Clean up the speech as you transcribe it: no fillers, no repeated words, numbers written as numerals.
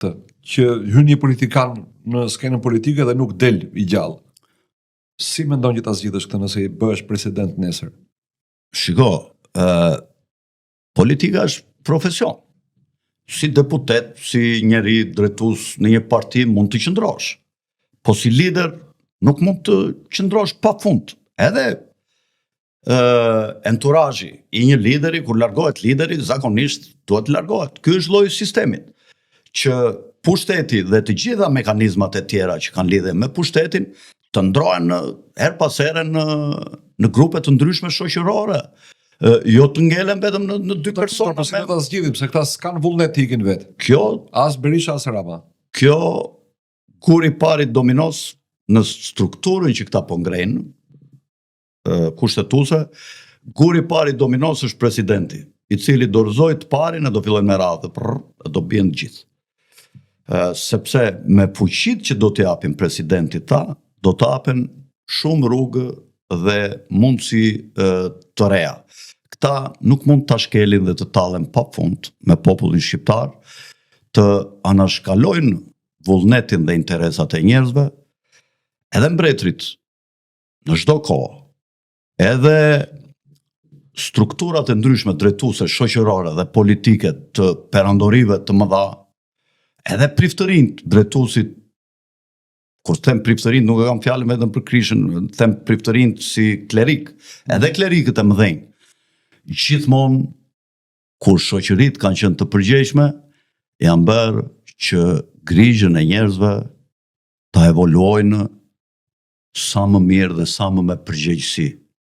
që hyn një politikan në skenën politike dhe nuk del i gjallë. Si mendon që ta zgjidhësh këtë nëse i bëhesh president nesër? Shiko, politika është profesion. Si deputet, si njeri drejtues në një parti mund të qëndrosh. Po si lider nuk mund të qëndrosh pa fund. Edhe enturazhi i një lideri, kur largohet lideri, zakonisht duhet largohet. Ky është lloji i sistemit. Që pushteti dhe të gjitha mekanizmat e tjera që kanë lidhje me pushtetin të ndrohen her pas here në grupe të ndryshme shoqërore. Jo të ngelen vetëm në dy persona. Po si do ta zgjidhim se këta s'kan vullnet të ikin vetë. Kjo as Berisha as Rama. Kjo kur i pari dominos në strukturën që këta po ngrejnë kushtetuese, kur i pari dominos është presidenti, i cili dorëzoi të parin e do fillojnë me radhë, do bien gjithë. Sepse me fuqitë që do t'i japin presidentit ta, do t'apen shumë rrugë dhe mundësi të reja. Këta nuk mund të shkelin dhe të tallen pa fund me popullin shqiptar, të anashkalojnë vullnetin dhe interesat e njerëzve, edhe mbretërit në çdo kohë, edhe strukturat e ndryshme drejtuese shoqërore dhe politike të perandorive të mëdha, edhe priftërinjt drejtuesit, kur them priftërinjt nuk e kam fjalën vetëm për Krishën, them priftërinjt si klerik, edhe klerikët e mëdhenj. Gjithmonë kur shoqëritë kanë qenë të përgjegjshme, janë bërë që grigjën e njerëzve ta evoluojnë sa më mirë dhe sa më me përgjegjësi.